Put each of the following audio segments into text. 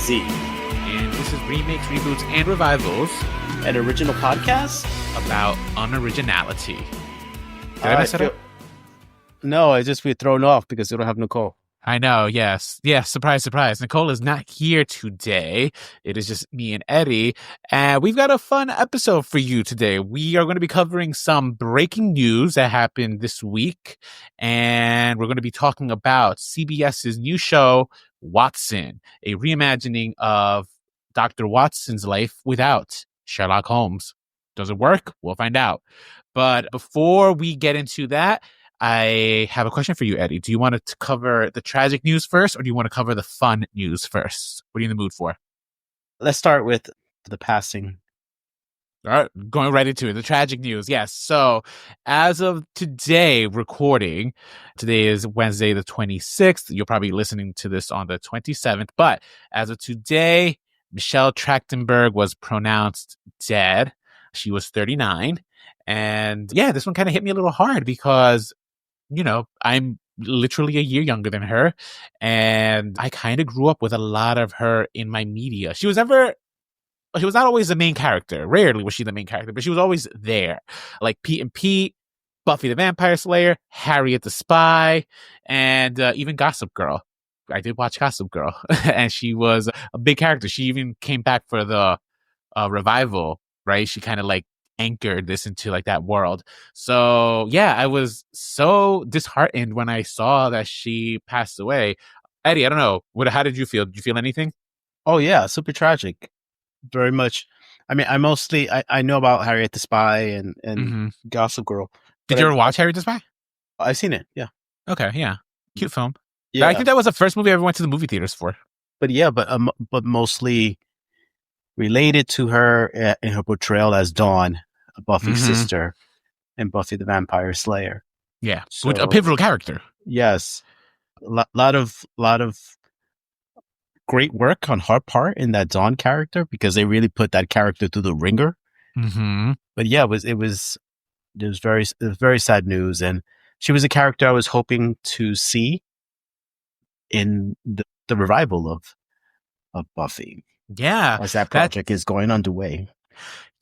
Z. And this is Remakes, Reboots, and Revivals, An original podcast about unoriginality. Did I mess it up? No, we're thrown off because we don't have Nicole. I know, yes. Yes, surprise, surprise. Nicole is not here today. It is just me and Eddie. And we've got a fun episode for you today. We are going to be covering some breaking news that happened this week. And we're going to be talking about CBS's new show, Watson, a reimagining of Dr. Watson's life without Sherlock Holmes. Does it work? We'll find out. But before we get into that, I have a question for you, Eddie. Do you want to cover the tragic news first, or do you want to cover the fun news first? What are you in the mood for? Let's start with the passing. All right, going right into it. The tragic news. Yes. So as of today, recording, today is Wednesday, the 26th. You're probably listening to this on the 27th. But as of today, Michelle Trachtenberg was pronounced dead. She was 39. And yeah, this one kind of hit me a little hard because, you know, I'm literally a year younger than her. And I kind of grew up with a lot of her in my media. She was not always the main character. Rarely was she the main character, but she was always there. Like Pete and Pete, Buffy the Vampire Slayer, Harriet the Spy, and even Gossip Girl. I did watch Gossip Girl, and she was a big character. She even came back for the revival, right? She kind of like anchored this into like that world. So yeah, I was so disheartened when I saw that she passed away. Eddie, I don't know. How did you feel? Did you feel anything? Oh yeah, super tragic. Very much. I mean, I know about Harriet the Spy and Gossip Girl. Did you ever watch Harriet the Spy? I've seen it. Yeah. Okay. Yeah. Cute film. Yeah. I think that was the first movie I ever went to the movie theaters for. But yeah, but mostly related to her in her portrayal as Dawn, Buffy's sister, and Buffy the Vampire Slayer. Yeah, so, a pivotal character. Yes, lot of great work on her part in that Dawn character because they really put that character through the ringer. But yeah, it was very sad news, and she was a character I was hoping to see in the revival of Buffy. Yeah. As that project is going underway.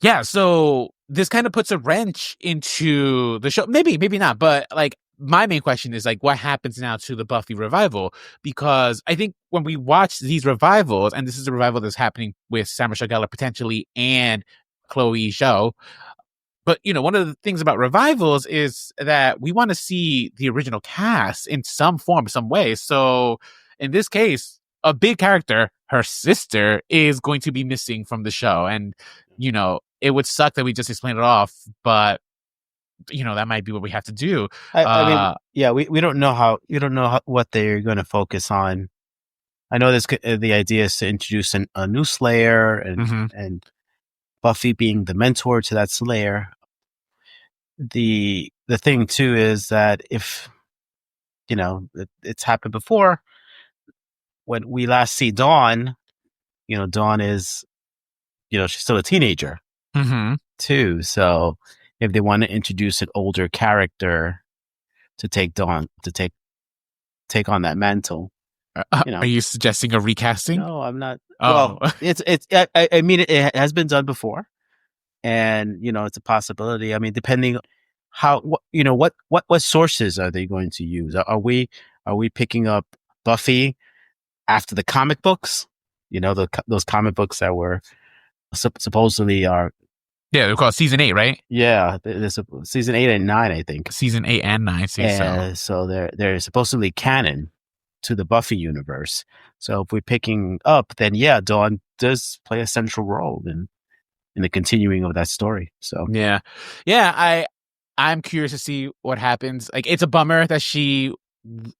Yeah, so this kind of puts a wrench into the show. Maybe not, but like my main question is like what happens now to the Buffy revival? Because I think when we watch these revivals, and this is a revival that's happening with Sarah Michelle Gellar potentially and Chloe Zhao. But, you know, one of the things about revivals is that we want to see the original cast in some form, some way. So in this case, a big character, her sister, is going to be missing from the show. And, you know, it would suck that we just explained it off, but, you know, that might be what we have to do. I mean, yeah, we don't know what they're going to focus on. I know the idea is to introduce a new Slayer and Buffy being the mentor to that Slayer. The thing too is that if, you know, it's happened before. When we last see Dawn, you know, Dawn is, you know, she's still a teenager too. So if they want to introduce an older character to take on that mantle, you know. Are you suggesting a recasting? No, I'm not. Oh. Well, I mean, it has been done before, and you know, it's a possibility. I mean, depending what sources are they going to use? Are we picking up Buffy after the comic books, you know, those comic books that were supposedly are... Yeah, they're called Season 8, right? Yeah, there's Season 8 and 9, I think. Season 8 and 9, so they're supposedly canon to the Buffy universe. So if we're picking up, then yeah, Dawn does play a central role in the continuing of that story. So yeah, I'm curious to see what happens. Like, it's a bummer that she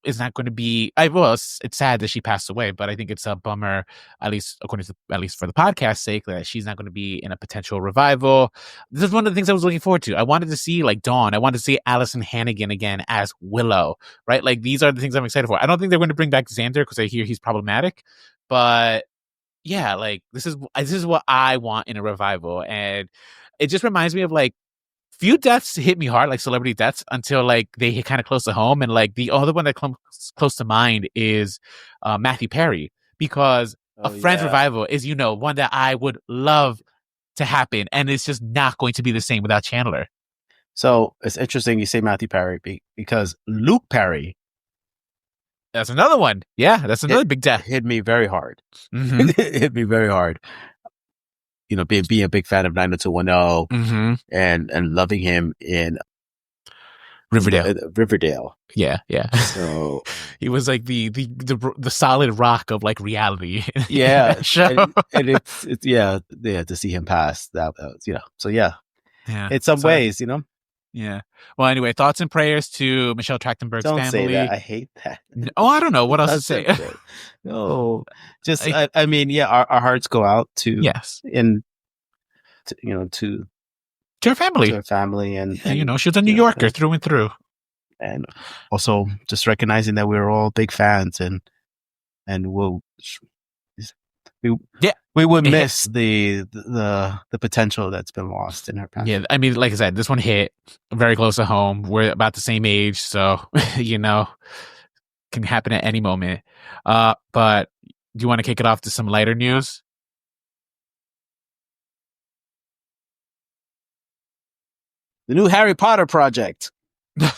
is not going to be. It's sad that she passed away, but I think it's a bummer, at least for the podcast's sake, that she's not going to be in a potential revival. This is one of the things I was looking forward to. I wanted to see like Dawn. I wanted to see Allison Hannigan again as Willow, right? Like, these are the things I'm excited for. I don't think they're going to bring back Xander because I hear he's problematic, but yeah, like this is what I want in a revival, and it just reminds me of like few deaths hit me hard, like celebrity deaths, until like they hit kind of close to home. And like the other one that comes close to mind is Matthew Perry, because a Oh Friends yeah. revival is, one that I would love to happen, and it's just not going to be the same without Chandler. So it's interesting you say Matthew Perry because Luke Perry. That's another one. Yeah, that's another big death. Hit me very hard. Mm-hmm. Hit me very hard. Being a big fan of 90210 and loving him in Riverdale. Yeah. So he was like the solid rock of like reality. Yeah, show. and it's to see him pass that so yeah in some so, ways Yeah. Well, anyway, thoughts and prayers to Michelle Trachtenberg's don't family. say that. I hate that. Oh, I don't know what else to say. No, just I mean, yeah, our hearts go out to to her family. To her family, and she's a New Yorker through and through. And also just recognizing that we're all big fans, and we would miss the potential that's been lost in her past. Yeah, I mean, like I said, this one hit very close to home. We're about the same age, so can happen at any moment. But do you want to kick it off to some lighter news? The new Harry Potter project. The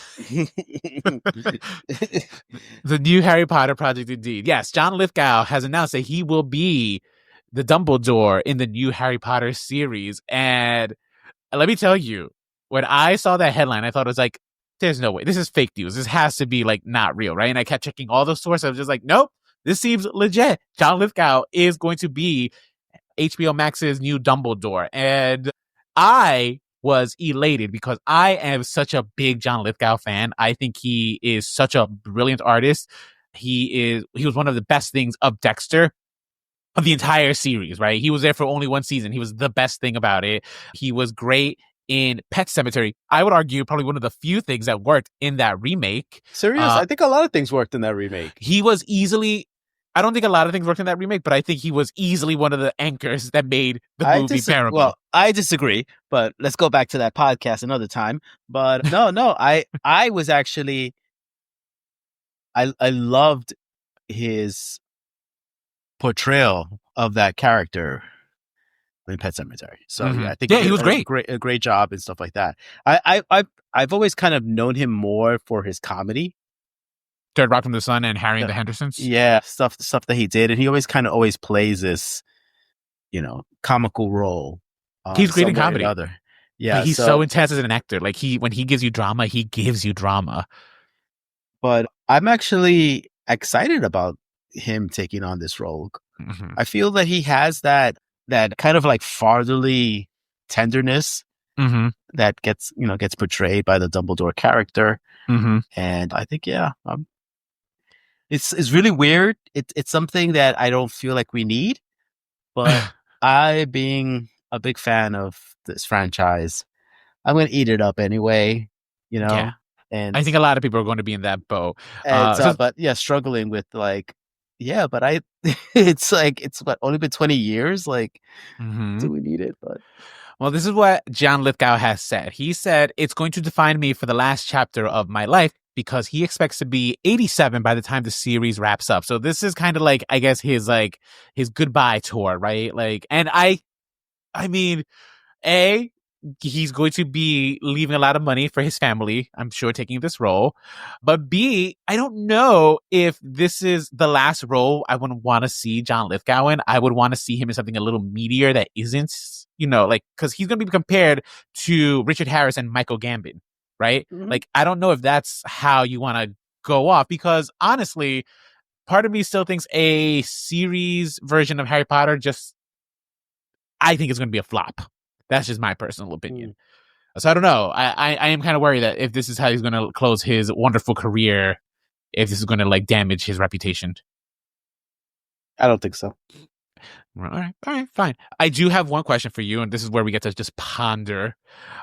new Harry Potter project, indeed. Yes, John Lithgow has announced that he will be the Dumbledore in the new Harry Potter series. And let me tell you, when I saw that headline, I thought it was like, there's no way. This is fake news. This has to be like not real, right? And I kept checking all the sources. I was just like, nope, this seems legit. John Lithgow is going to be HBO Max's new Dumbledore. And I was elated because I am such a big John Lithgow fan. I think he is such a brilliant artist. He was one of the best things of Dexter of the entire series, right? He was there for only one season. He was the best thing about it. He was great in Pet Sematary. I would argue probably one of the few things that worked in that remake. Serious? I think a lot of things worked in that remake. He was easily... I don't think a lot of things worked in that remake, but I think he was easily one of the anchors that made the movie bearable. Well, I disagree, but let's go back to that podcast another time. But no, I was actually... I loved his portrayal of that character in Pet Sematary. So I think he was great. A great job and stuff like that. I've always kind of known him more for his comedy. Third Rock from the Sun and Harry and the Hendersons. Yeah, stuff that he did, and he always plays this, comical role. He's great in comedy. Yeah, but he's so intense as an actor. Like when he gives you drama, he gives you drama. But I'm actually excited about him taking on this role. I feel that he has that kind of like fatherly tenderness that gets portrayed by the Dumbledore character, and I think it's really weird. It's something that I don't feel like we need, but I, being a big fan of this franchise, I'm going to eat it up anyway, Yeah. And I think a lot of people are going to be in that boat. But struggling with but it's like, it's only been 20 years. Like, do we need it? But well, this is what John Lithgow has said. He said, it's going to define me for the last chapter of my life, because he expects to be 87 by the time the series wraps up. So this is kind of like, I guess, his goodbye tour, right? Like, and I mean, he's going to be leaving a lot of money for his family, I'm sure, taking this role. But B, I don't know if this is the last role I would want to see John Lithgow in. I would want to see him in something a little meatier that isn't, because he's going to be compared to Richard Harris and Michael Gambon, right? Like, I don't know if that's how you want to go off, because honestly, part of me still thinks a series version of Harry Potter I think it's going to be a flop. That's just my personal opinion. So I don't know. I am kind of worried that if this is how he's going to close his wonderful career, if this is going to like damage his reputation. I don't think so. All right, fine. I do have one question for you, and this is where we get to just ponder.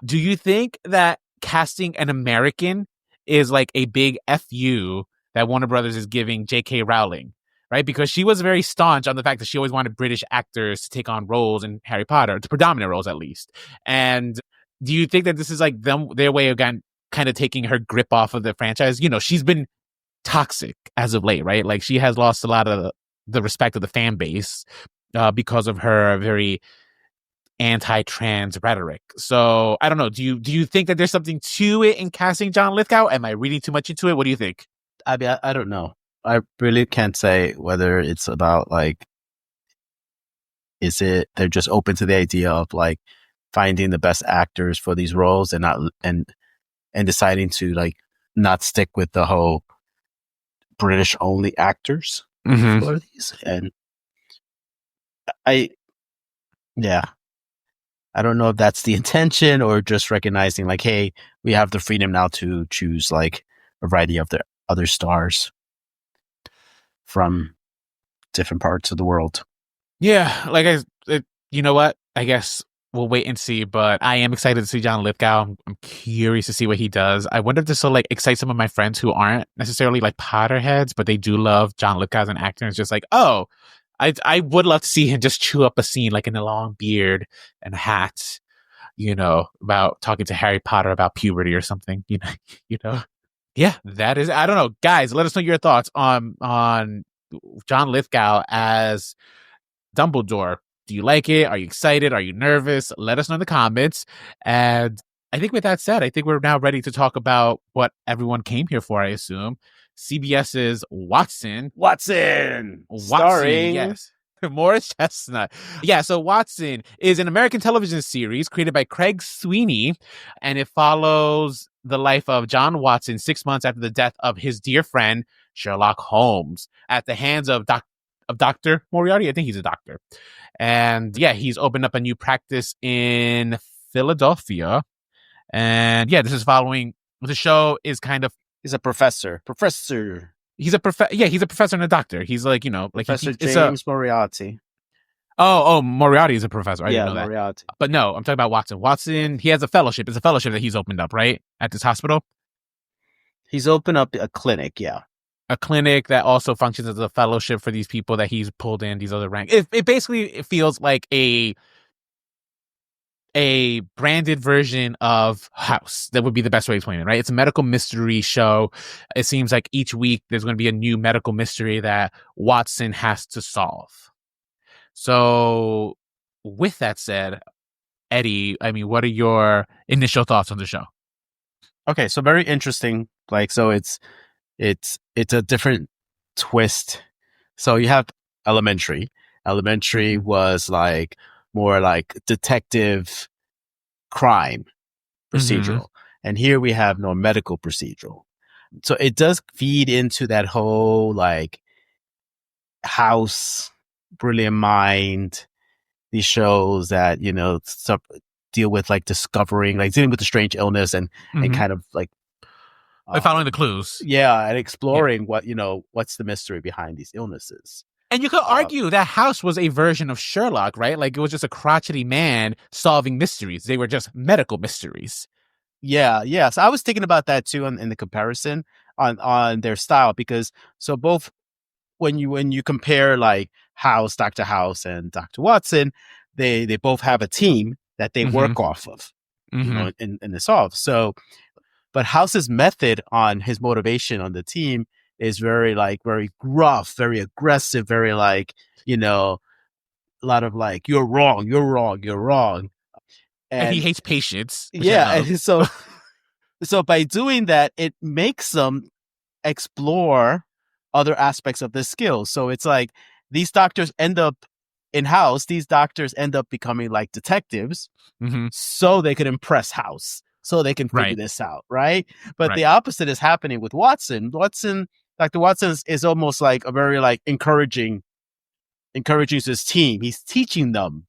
Do you think that casting an American is like a big FU that Warner Brothers is giving J.K. Rowling? Right? Because she was very staunch on the fact that she always wanted British actors to take on roles in Harry Potter, the predominant roles at least. And do you think that this is like their way of kind of taking her grip off of the franchise? She's been toxic as of late, right? Like, she has lost a lot of the respect of the fan base because of her very anti-trans rhetoric. So I don't know. Do you think that there's something to it in casting John Lithgow? Am I reading too much into it? What do you think? I mean, I don't know. I really can't say whether it's about like, is it they're just open to the idea of like finding the best actors for these roles and not and deciding to like not stick with the whole British only actors for these. And I, yeah, I don't know if that's the intention or just recognizing like, hey, we have the freedom now to choose like a variety of the other stars from different parts of the world. Yeah, you know what? I guess we'll wait and see. But I am excited to see John Lithgow. I'm curious to see what he does. I wonder if this will like excite some of my friends who aren't necessarily like Potterheads, but they do love John Lithgow as an actor. It's just like, oh, I would love to see him just chew up a scene like in a long beard and a hat, about talking to Harry Potter about puberty or something. You know. Yeah, that is. I don't know, guys. Let us know your thoughts on John Lithgow as Dumbledore. Do you like it? Are you excited? Are you nervous? Let us know in the comments. And I think with that said, I think we're now ready to talk about what everyone came here for, I assume. CBS's Watson. Watson! Starring... yes. Morris Chestnut. Yeah, so Watson is an American television series created by Craig Sweeney, and it follows the life of John Watson 6 months after the death of his dear friend, Sherlock Holmes, at the hands of Dr. Moriarty. I think he's a doctor. And yeah, he's opened up a new practice in Philadelphia. And yeah, this is following, the show is kind of... He's a professor. He's a professor and a doctor. He's like, Professor James Moriarty. Oh, Moriarty is a professor. I didn't know that. Moriarty. But no, I'm talking about Watson. Watson, he has a fellowship. It's a fellowship that he's opened up, right? At this hospital. He's opened up a clinic, yeah. A clinic that also functions as a fellowship for these people that he's pulled in, these other ranks. It basically feels like a branded version of House. That would be the best way to explain it, right? It's a medical mystery show. It seems like each week there's going to be a new medical mystery that Watson has to solve. So with that said, Eddie, I mean, what are your initial thoughts on the show? Okay, so very interesting. Like, so it's a different twist. So you have Elementary. Elementary was like more like detective crime procedural. And here we have no medical procedural. So it does feed into that whole like House, Brilliant Mind, these shows that, deal with like discovering, like dealing with the strange illness and kind of like following the clues. Yeah, and exploring what's the mystery behind these illnesses. And you could argue that House was a version of Sherlock, right? Like it was just a crotchety man solving mysteries. They were just medical mysteries. Yeah. So I was thinking about that too in the comparison on their style, because so both when you compare like House, Dr. House and Dr. Watson, they both have a team that they work off of, in the solve. So, but House's method on his motivation on the team is very gruff, very aggressive, very like, a lot of like, you're wrong. And he hates patience. Yeah. And so by doing that, it makes them explore other aspects of the skills. So it's like these doctors end up becoming like detectives so they could impress House, so they can figure this out, right? But the opposite is happening with Watson. Dr. Watson is almost like a very like encouraging his team. He's teaching them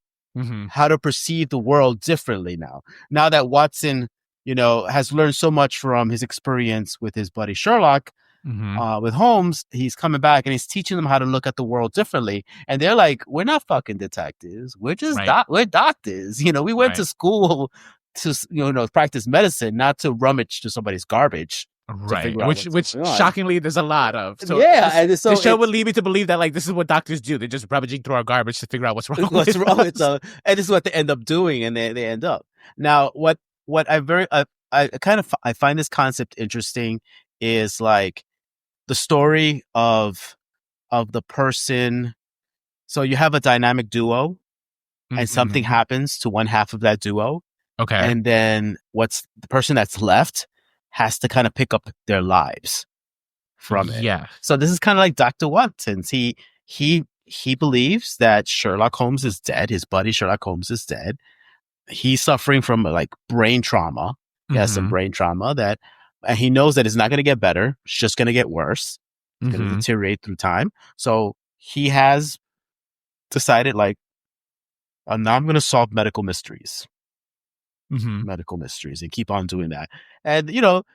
how to perceive the world differently now that Watson has learned so much from his experience with his buddy Sherlock. With Holmes, he's coming back and he's teaching them how to look at the world differently. And they're like, we're not fucking detectives. We're just we're doctors. We went to school to practice medicine, not to rummage through somebody's garbage. Right. Which shockingly there's a lot of. So yeah. The show would lead me to believe that like this is what doctors do. They're just rummaging through our garbage to figure out what's wrong with us. And this is what they end up doing, and they end up. Now what I find this concept interesting is like the story of of the person. So you have a dynamic duo, and something happens to one half of that duo. Okay. And then the person that's left has to kind of pick up their lives from it. Yeah. So this is kind of like Dr. Watson's. He believes that Sherlock Holmes is dead. His buddy Sherlock Holmes is dead. He's suffering from like brain trauma. He has some brain trauma and he knows that it's not going to get better. It's just going to get worse. It's going to deteriorate through time. So he has decided like, now I'm going to solve medical mysteries. Medical mysteries, and keep on doing that. And,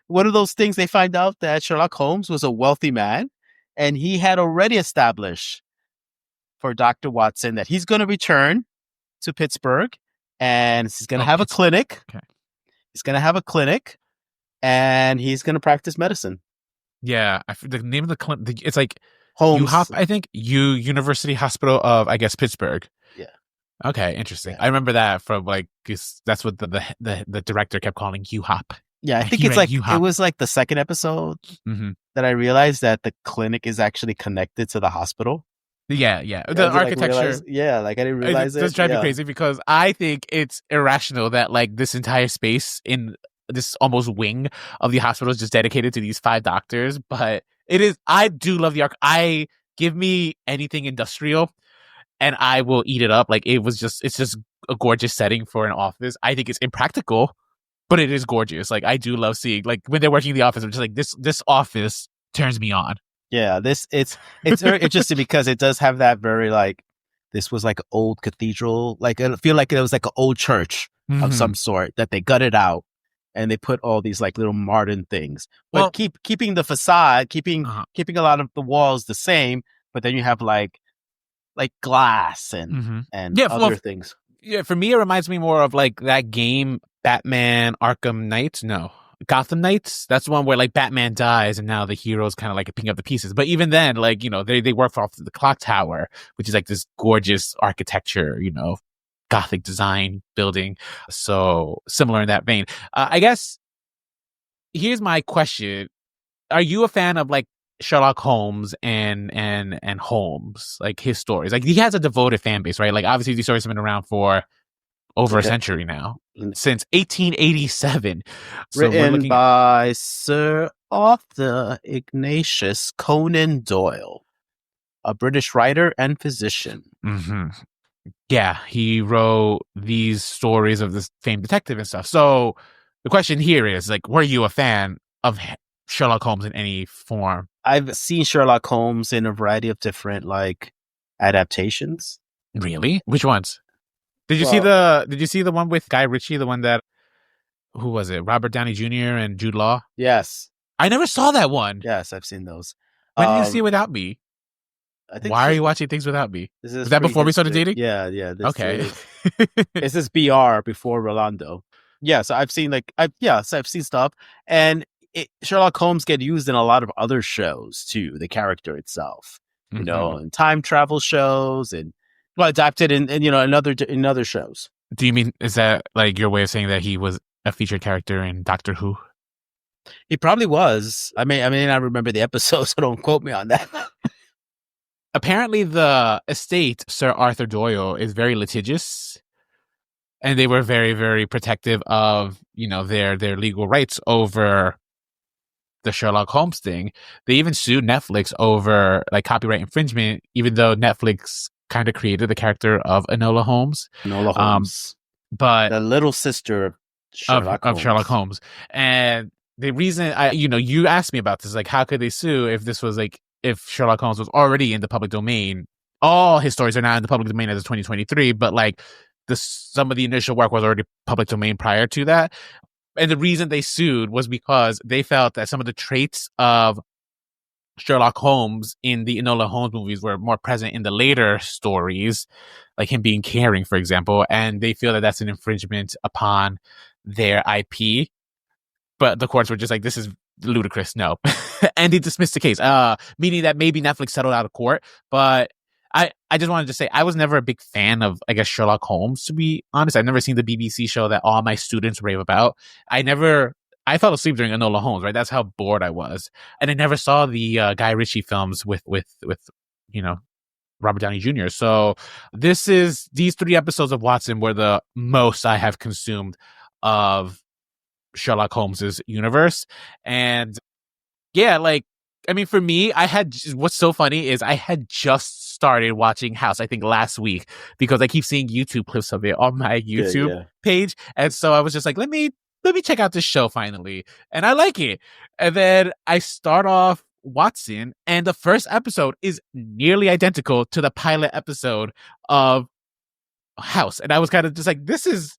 one of those things, they find out that Sherlock Holmes was a wealthy man, and he had already established for Dr. Watson that he's going to return to Pittsburgh, and he's going to have a clinic. Okay. He's going to have a clinic, and he's going to practice medicine. Yeah. The name of the clinic, it's like Holmes. I think University Hospital of, I guess, Pittsburgh. Yeah. Okay, interesting. Yeah. I remember that from like, that's what the director kept calling UHOP. Yeah, I think it's like UHOP. It was like the second episode that I realized that the clinic is actually connected to the hospital. Yeah. The architecture. I didn't realize it. It does drive me crazy because I think it's irrational that like this entire space in this almost wing of the hospital is just dedicated to these 5 doctors. But it is. I do love the give me anything industrial, and I will eat it up. Like it's just a gorgeous setting for an office. I think it's impractical, but it is gorgeous. Like I do love seeing like when they're working in the office. I'm just like this office turns me on. Yeah, it's very interesting because it does have that very like, this was like an old cathedral. Like I feel like it was like an old church of some sort that they gutted out, and they put all these like little modern things, but keeping the facade, keeping a lot of the walls the same. But then you have like glass and other things. Yeah, for me, it reminds me more of like that game, Batman Arkham Knight. No, Gotham Knights. That's the one where like Batman dies and now the heroes kind of like picking up the pieces. But even then, like, they work off the clock tower, which is like this gorgeous architecture, Gothic design building. So similar in that vein. I guess here's my question. Are you a fan of like Sherlock Holmes and Holmes, like his stories? Like he has a devoted fan base, right? Like obviously these stories have been around for over a century now, since 1887. So written by Sir Arthur Ignatius Conan Doyle, a British writer and physician. Yeah, he wrote these stories of this famed detective and stuff. So the question here is like, were you a fan of Sherlock Holmes in any form? I've seen Sherlock Holmes in a variety of different like adaptations. Really? Which ones? Did you see the one with Guy Ritchie, the one that, who was it? Robert Downey Jr. and Jude Law? Yes. I never saw that one. Yes, I've seen those. When did you see it without me? Why are you watching things without me? Was that before we started dating? Yeah. Okay. This is BR before Rolando. Yeah, so I've seen I've seen stuff, and Sherlock Holmes get used in a lot of other shows too. The character itself, in time travel shows, and adapted in other shows. Do you mean, is that like your way of saying that he was a featured character in Doctor Who? He probably was. I may not remember the episode, so don't quote me on that. Apparently, the estate, Sir Arthur Doyle, is very litigious, and they were very, very protective of their legal rights over the Sherlock Holmes thing. They even sued Netflix over like copyright infringement, even though Netflix kind of created the character of Enola Holmes. But the little sister of Sherlock Holmes. And the reason you asked me about this, like, how could they sue if Sherlock Holmes was already in the public domain? All his stories are now in the public domain as of 2023, but like some of the initial work was already public domain prior to that. And the reason they sued was because they felt that some of the traits of Sherlock Holmes in the Enola Holmes movies were more present in the later stories, like him being caring, for example, and they feel that that's an infringement upon their IP. But the courts were just like, this is ludicrous, no. And they dismissed the case, meaning that maybe Netflix settled out of court. But I just wanted to say, I was never a big fan of, I guess, Sherlock Holmes, to be honest. I've never seen the BBC show that all my students rave about. I fell asleep during Enola Holmes, right? That's how bored I was. And I never saw the Guy Ritchie films with Robert Downey Jr. So these 3 episodes of Watson were the most I have consumed of Sherlock Holmes's universe. And yeah, like, I mean, for me, what's so funny is I had just started watching House, I think last week, because I keep seeing YouTube clips of it on my YouTube page. And so I was just like, let me check out this show finally. And I like it. And then I start off Watson, and the first episode is nearly identical to the pilot episode of House. And I was kind of just like, this is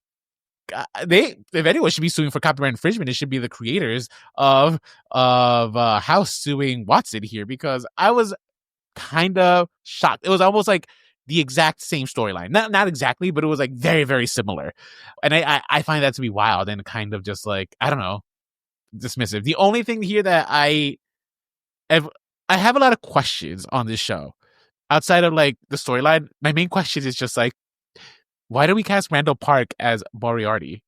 if anyone should be suing for copyright infringement, it should be the creators of House suing Watson here, because I was kind of shocked. It was almost like the exact same storyline, not exactly, but it was like very, very similar. And I find that to be wild and kind of just like, I don't know, dismissive. The only thing here that I have a lot of questions on this show outside of like the storyline. My main question is just like, why do we cast Randall Park as Moriarty?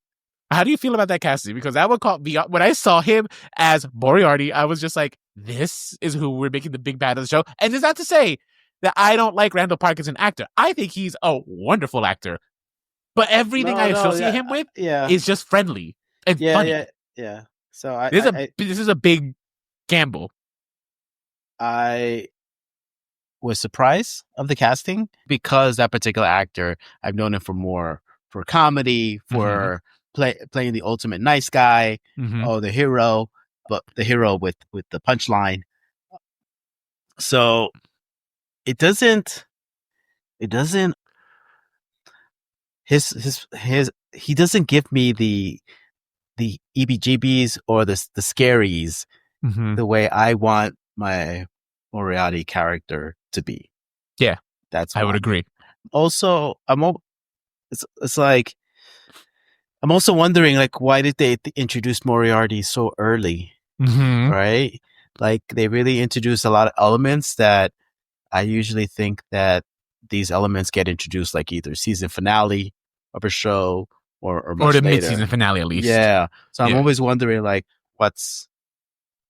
How do you feel about that casting? Because that would call me when I saw him as Moriarty, I was just like, this is who we're making the big bad of the show. And it's not to say that I don't like Randall Park as an actor. I think he's a wonderful actor. But everything I associate him with is just friendly and funny. Yeah. So this is a big gamble. I was surprised of the casting because that particular actor, I've known him for comedy, for playing the ultimate nice guy, the hero, but the hero with the punchline. So he doesn't give me the EBGBs or the scaries the way I want my Moriarty character to be. Yeah, that's I would agree. Also, it's like I'm also wondering, like, why did they introduce Moriarty so early? Right? Like, they really introduced a lot of elements that I usually think that these elements get introduced like either season finale of a show or much the later. mid-season finale at least. Yeah. So I'm always wondering, like, what's,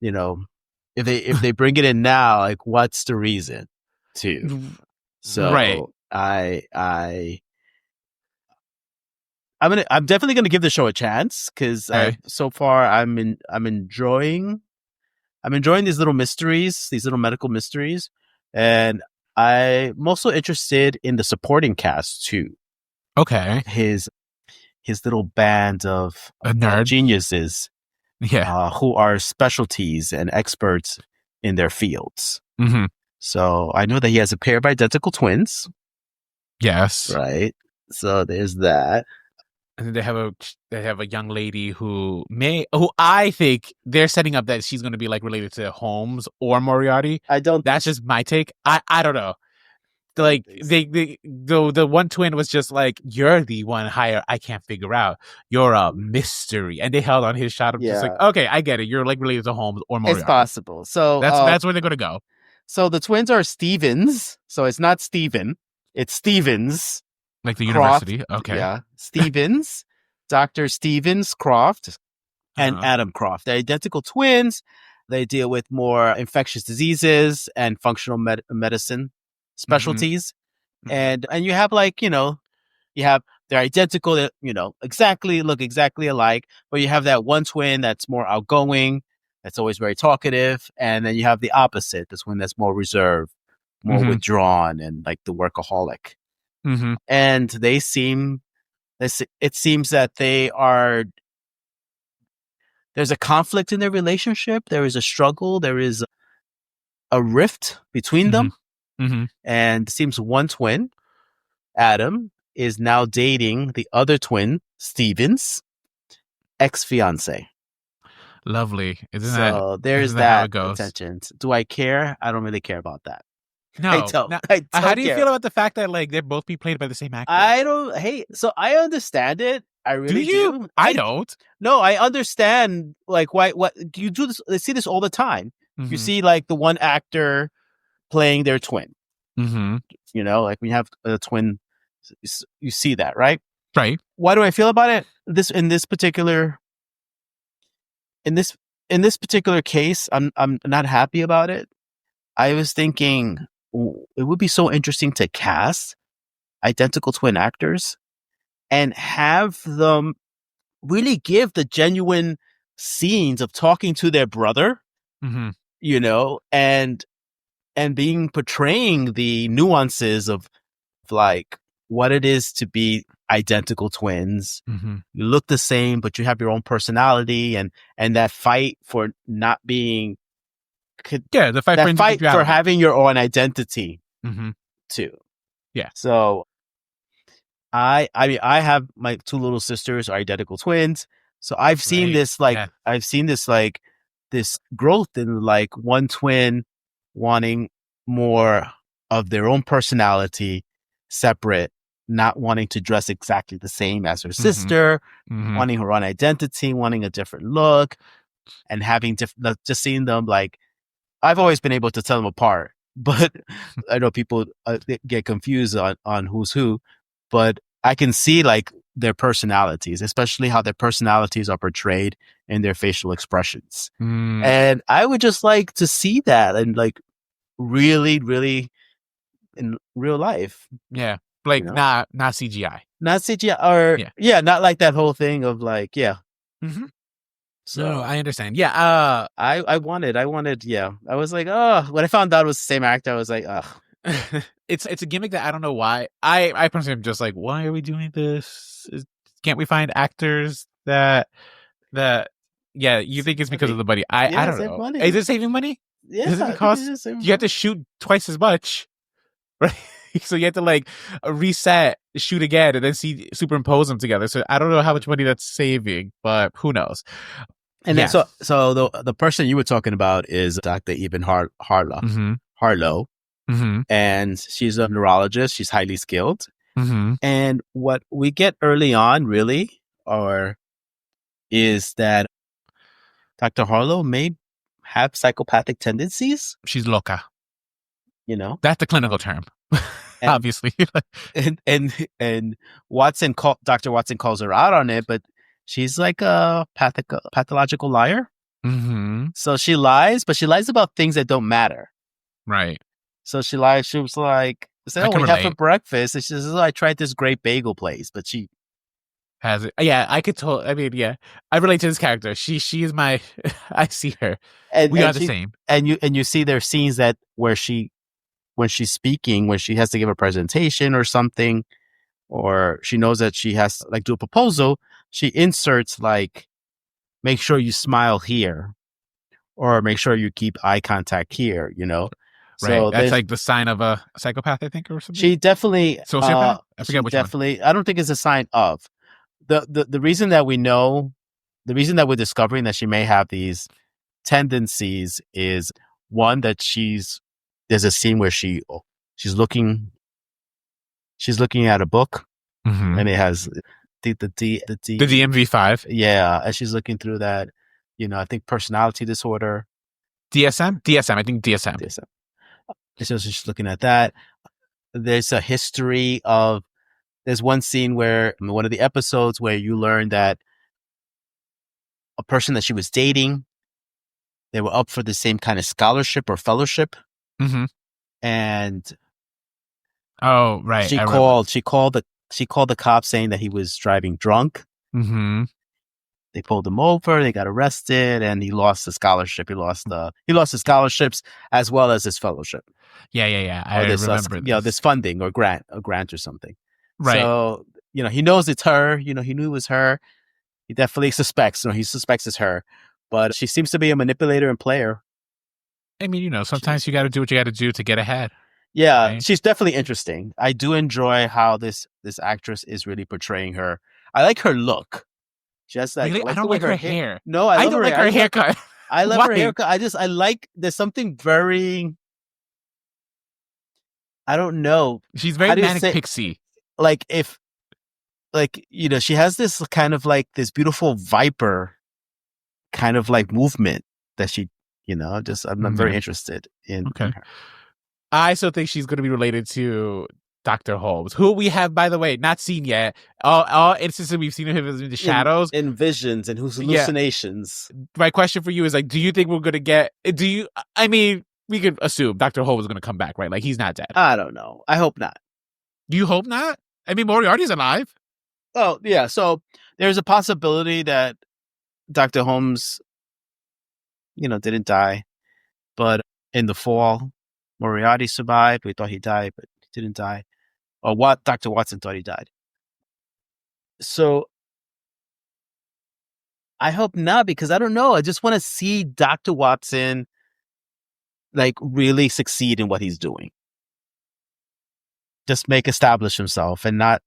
if they bring it in now, like, what's the reason to? So right. I'm definitely gonna give the show a chance because so far I'm enjoying these little mysteries, these little medical mysteries, and I'm also interested in the supporting cast too. Okay, his little band of geniuses, who are specialties and experts in their fields. So I know that he has a pair of identical twins. Yes, right. So there's that. And then they have a young lady who I think they're setting up that she's going to be like related to Holmes or Moriarty. That's just my take. I don't know. Like the one twin was just like, you're the one hire I can't figure out. You're a mystery, and they held on his shot. I'm just like, okay, I get it. You're like related to Holmes or Moriarty. It's possible. So that's where they're gonna go. So the twins are Stevens. So it's not Steven. It's Stevens. Like the Croft, university. Okay. Yeah. Stevens, Dr. Stevens Croft, and Adam Croft. They're identical twins. They deal with more infectious diseases and functional medicine specialties. And you have they're identical, look exactly alike, but you have that one twin that's more outgoing, that's always very talkative. And then you have the opposite, this one that's more reserved, more withdrawn, and like the workaholic. And it seems that there's a conflict in their relationship. There is a struggle. There is a rift between them. And it seems one twin, Adam, is now dating the other twin, Steven's ex-fiance. Lovely. There's that attention. Do I care? I don't really care about that. No. I don't how do you feel about the fact that like they're both being played by the same actor? So I understand it. I really do. I don't. No, I understand. Like, why? What do you do? This? I see this all the time. You see, like, the one actor playing their twin. Like when you have a twin, you see that, right? Right. Why do I feel about it? In this particular case, I'm not happy about it. I was thinking, it would be so interesting to cast identical twin actors and have them really give the genuine scenes of talking to their brother, you know, and portraying the nuances of like what it is to be identical twins. You look the same, but you have your own personality, and that fight for not being, the fight that for fight for individuality. having your own identity too. Yeah. So I mean, I have my two little sisters are identical twins. So I've seen this, like, I've seen this, like, this growth in, like, one twin wanting more of their own personality, separate, not wanting to dress exactly the same as her sister, wanting her own identity, wanting a different look, and having different, just seeing them, like, I've always been able to tell them apart, but I know people get confused on who's who, but I can see, like, their personalities, especially how their personalities are portrayed in their facial expressions. And I would just like to see that, and, like, really, really in real life. Yeah. Like, you know? not CGI. Not CGI, or, not like that whole thing of, like, So no, I understand. Yeah. I wanted, I was like, oh, when I found out it was the same actor, I was like, ugh. It's a gimmick that I don't know why. I personally am just like, why are we doing this? Can't we find actors that you think it's because of the money? I don't know. Money. Is it saving money? Yeah. Does it because you have to shoot twice as much, right? So you have to, like, reset, shoot again, and then superimpose them together. So I don't know how much money that's saving, but who knows? And then, so the person you were talking about is Dr. Eben Harlow. And she's a neurologist. She's highly skilled. And what we get early on, really, is that Dr. Harlow may have psychopathic tendencies. She's loca. You know? That's the clinical term. Obviously. and Dr. Watson calls her out on it, but she's like a pathological liar. So she lies, but she lies about things that don't matter. Right. So she lied. She was like, "Oh, we have for breakfast." And she says, "Oh, I tried this great bagel place," but she has it. Yeah, I could tell. I mean, yeah, I relate to this character. She is my. I see her. And we are the same. And you see there are scenes that when she's speaking, when she has to give a presentation or something, or she knows that she has to, like, do a proposal, she inserts, like, make sure you smile here, or make sure you keep eye contact here, you know? Right. So that's like the sign of a psychopath, I think, or something. She definitely sociopath. I forget which one. I don't think it's a sign of the reason that we know, the reason that we're discovering that she may have these tendencies is one, that there's a scene where she's looking at a book, and it has the DMV5. Yeah, and she's looking through that. You know, I think personality disorder. DSM. I think DSM. So she's looking at that. There's a history of. There's one scene where, in one of the episodes, where you learn that a person that she was dating, they were up for the same kind of scholarship or fellowship. And oh, right. She called the cops saying that he was driving drunk. They pulled him over. They got arrested, and he lost the scholarship. He lost the scholarships as well as his fellowship. Yeah. I remember. This funding or grant or something. Right. So, he knows it's her. He knew it was her. He definitely suspects. He suspects it's her, but she seems to be a manipulator and player. I mean, sometimes you got to do what you got to do to get ahead. Yeah, right? She's definitely interesting. I do enjoy how this actress is really portraying her. I like her look. Just like, really? I don't like her hair. No, I don't like her haircut. I love her haircut. I like. There's something very. I don't know. She's very manic pixie. Like she has this kind of like this beautiful viper kind of like movement that she, I'm very interested in. Okay. I still think she's going to be related to Dr. Holmes, who we have, by the way, not seen yet. All instances we've seen him in the shadows, in visions, and hallucinations. My question for you is, like, do you think we're going to get? we could assume Dr. Holmes is going to come back, right? Like, he's not dead. I don't know. I hope not. You hope not? I mean, Moriarty's alive. Oh, yeah. So there's a possibility that Dr. Holmes, didn't die. But in the fall, Moriarty survived. We thought he died, but he didn't die. Or what? Dr. Watson thought he died. So I hope not, because I don't know. I just want to see Dr. Watson like really succeed in what he's doing. Just establish himself and not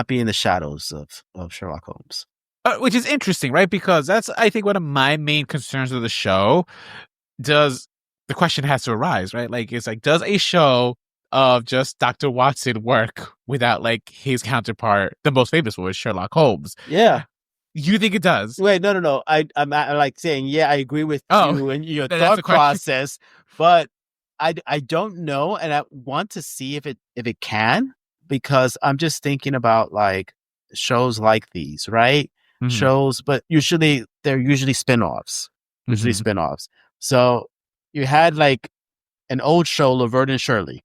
be in the shadows of Sherlock Holmes. Which is interesting, right? Because that's, I think, one of my main concerns with the show. The question has to arise, right? Like, it's like, does a show of just Dr. Watson work without like his counterpart, the most famous one, Sherlock Holmes? Yeah. You think it does? Wait, no. I'm like saying, yeah, I agree with you and your thought process, but I don't know, and I want to see if it can, because I'm just thinking about like shows like these, right? Mm-hmm. Shows, but they're usually spinoffs. So you had like an old show, Laverne and Shirley. I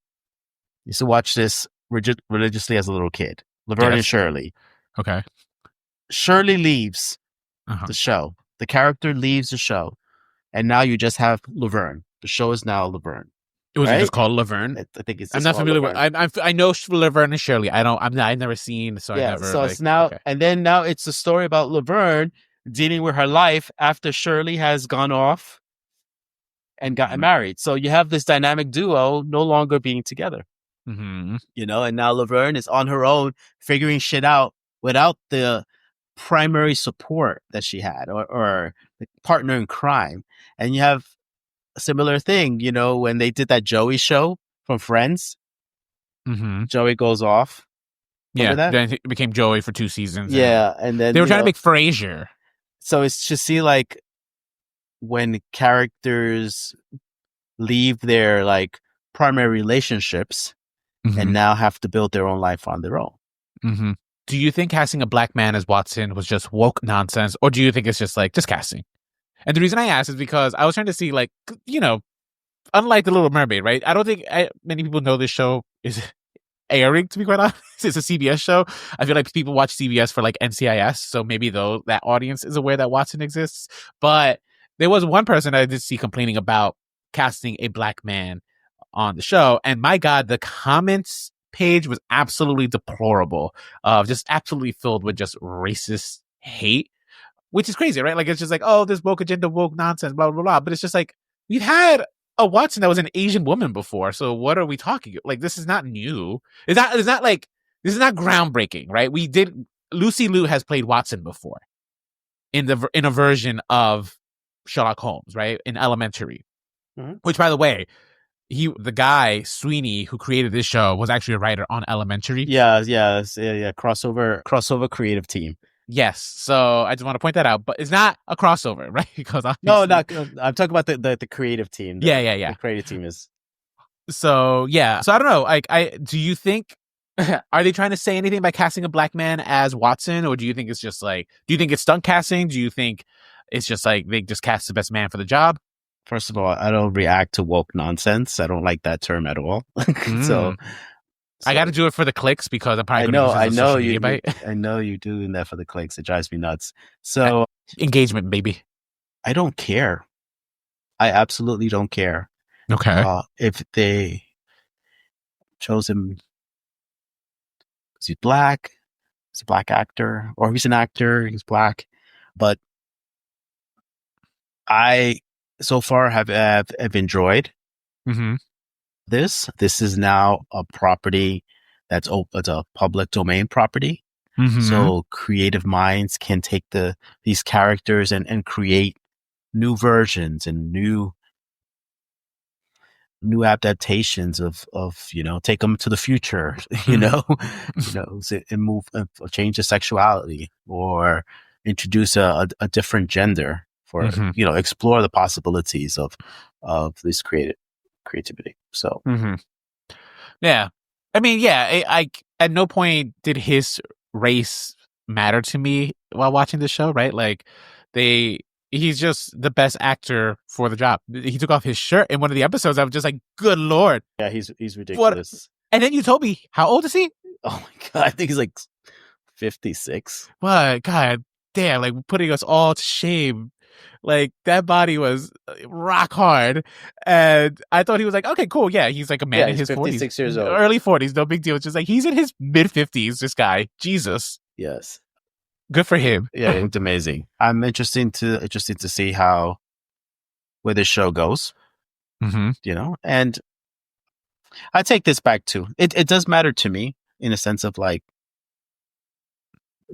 used to watch this religiously as a little kid. Laverne and Shirley. Okay. Shirley leaves the show. The character leaves the show, and now you just have Laverne. The show is now Laverne. It was just called Laverne. I think it's. I'm not familiar with. I know Laverne and Shirley. I've never seen. So I never. So it's now, and then now it's a story about Laverne dealing with her life after Shirley has gone off and gotten married. So you have this dynamic duo no longer being together. Mm-hmm. And now Laverne is on her own figuring shit out without the primary support that she had or the partner in crime. And you have a similar thing, when they did that Joey show from Friends. Mm-hmm. Joey goes off. Then it became Joey for 2 seasons. Yeah, and then they were trying to make Frasier. So it's just like when characters leave their like primary relationships and now have to build their own life on their own. Mm-hmm. Do you think casting a black man as Watson was just woke nonsense, or do you think it's just casting? And the reason I ask is because I was trying to see, like, unlike The Little Mermaid, right? I don't think many people know this show is airing, to be quite honest. It's a CBS show. I feel like people watch CBS for like NCIS, so maybe though that audience is aware that Watson exists. But there was one person I did see complaining about casting a black man on the show, and my God, the comments page was absolutely deplorable, just absolutely filled with just racist hate, which is crazy, right? Like, it's just like, oh, this woke agenda, woke nonsense, blah blah blah. But it's just like, we've had a Watson that was an Asian woman before, so what are we talking? Like, this is not new. It's not this is not groundbreaking, right? Lucy Liu has played Watson before in a version of Sherlock Holmes, right? In Elementary, which, by the way, the guy Sweeney who created this show was actually a writer on Elementary. Yeah. Crossover creative team. Yes, so I just want to point that out, but it's not a crossover, right? Because I'm talking about the creative team. The creative team is. So I don't know. Do you think are they trying to say anything by casting a black man as Watson, or do you think it's just like, do you think it's stunt casting? Do you think it's just like they just cast the best man for the job? First of all, I don't react to woke nonsense. I don't like that term at all. So I got to do it for the clicks, because I'm probably going to use social media bite. I know you're doing that for the clicks. It drives me nuts. So engagement, baby. I don't care. I absolutely don't care. Okay. If they chose him because he's black, he's a black actor, or he's an actor, he's black. But I so far have enjoyed this. This is now a property it's a public domain property. So creative minds can take these characters and create new versions and new adaptations of take them to the future, and move, change the sexuality, or introduce a different gender for explore the possibilities of this creativity. So yeah, I mean, I at no point did his race matter to me while watching the show, right? Like, they he's just the best actor for the job. He took off his shirt in one of the episodes. I was just like, good Lord. Yeah, he's ridiculous. What? And then you told me, how old is he? Oh my God. I think he's like 56. What? God damn, like putting us all to shame. Like that body was rock hard. And I thought he was like, okay, cool. Yeah, he's like a man in his 56 40s. years old. Early 40s, no big deal. It's just like he's in his mid 50s, this guy. Jesus. Yes. Good for him. Yeah, it's amazing. I'm interested to see where this show goes. Mm-hmm. You know, and I take this back too. It does matter to me in a sense of like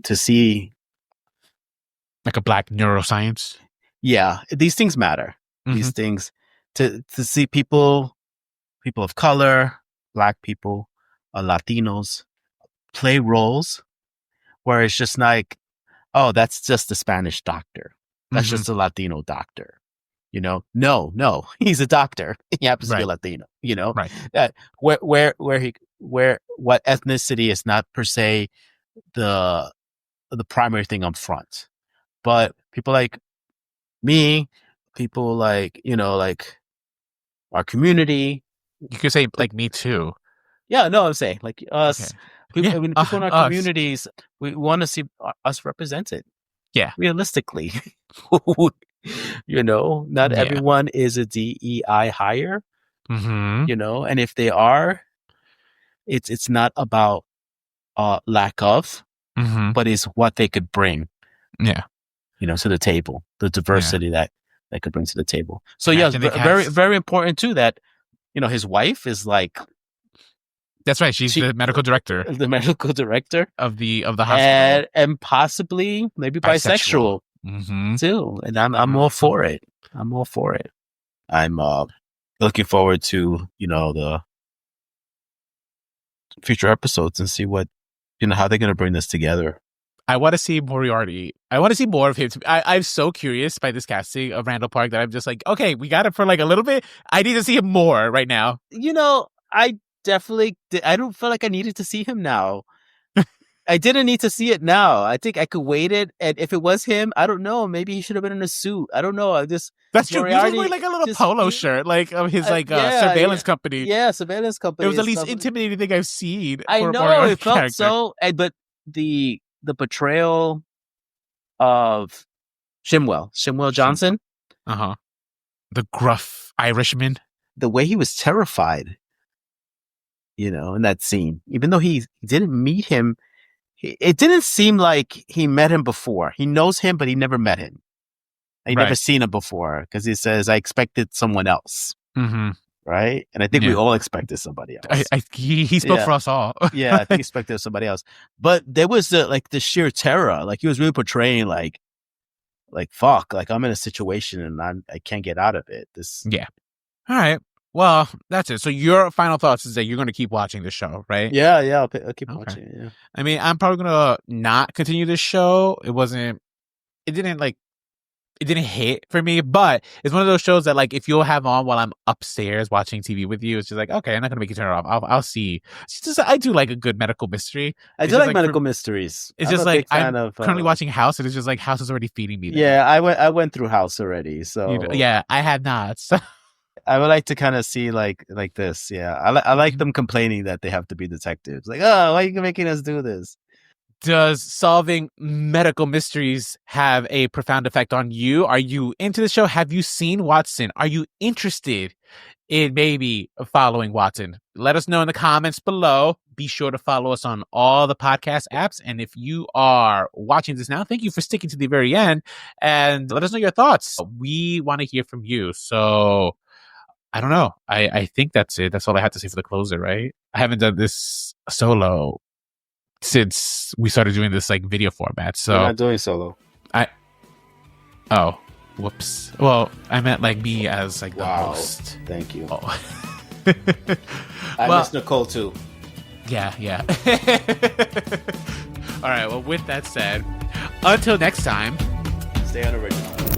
to see like a black neuroscience. Yeah, these things matter. Mm-hmm. These things to see people of color, black people, Latinos play roles where it's just like, oh, that's just a Spanish doctor. That's just a Latino doctor. You know, no, he's a doctor. He happens to be Latino. You know, what ethnicity is not per se the primary thing up front, but people like me, people like, you know, like our community. You could say like me too. Yeah, no, I'm saying like us. Okay. People in our communities, we want to see us represented. Yeah, realistically. You know, not everyone is a DEI hire. Mm-hmm. You know, and if they are, it's not about lack of, but it's what they could bring. Yeah, you know, to the table, the diversity that could bring to the table. So very, very important too that, you know, his wife is like. That's right. She's the medical director. The medical director of the hospital, and possibly maybe bisexual too. And I'm all for it. I'm all for it. I'm looking forward to, you know, the future episodes and see what, you know, how they're going to bring this together. I want to see Moriarty. I want to see more of him. I'm so curious by this casting of Randall Park that I'm just like, okay, we got it for like a little bit. I need to see him more right now. You know, I don't feel like I needed to see him now. I didn't need to see it now. I think I could wait it. And if it was him, I don't know. Maybe he should have been in a suit. I don't know. That's true. Moriarty, he was wearing like a little polo shirt, like of his surveillance company. Yeah, surveillance company. It was the least intimidating thing I've seen. I know. Moriarty it felt so. But the portrayal of Shimwell Johnson. The gruff Irishman. The way he was terrified, you know, in that scene, even though he didn't meet him, it didn't seem like he met him before. He knows him, but he never met him. He never seen him before because he says, I expected someone else. Right? And I think we all expected somebody else. He spoke for us all. Yeah, I think he expected somebody else. But there was the sheer terror. Like he was really portraying like fuck, like I'm in a situation and I can't get out of it. Yeah. All right. Well, that's it. So your final thoughts is that you're going to keep watching the show, right? Yeah, I'll keep watching it. Yeah. I mean, I'm probably going to not continue this show. It didn't hit for me, but it's one of those shows that like if you'll have on while I'm upstairs watching TV with you, it's just like, okay, I'm not going to make you turn it off. I'll see. I do like a good medical mystery. I do like medical mysteries. It's just like I'm currently watching House, and it's just like House is already feeding me. Yeah, I went through House already, so yeah, I had not. So. I would like to kind of see like this. Yeah, I like them complaining that they have to be detectives. Like, oh, why are you making us do this? Does solving medical mysteries have a profound effect on you? Are you into the show? Have you seen Watson? Are you interested in maybe following Watson? Let us know in the comments below. Be sure to follow us on all the podcast apps. And if you are watching this now, thank you for sticking to the very end and let us know your thoughts. We want to hear from you. So I don't know. I think that's it. That's all I have to say for the closer, right? I haven't done this solo since we started doing this like video format. So we're not doing solo. Oh, whoops. Well, I meant like me as like the host. Thank you. Oh. I miss Nicole too. Yeah. All right. Well, with that said, until next time, stay unoriginal.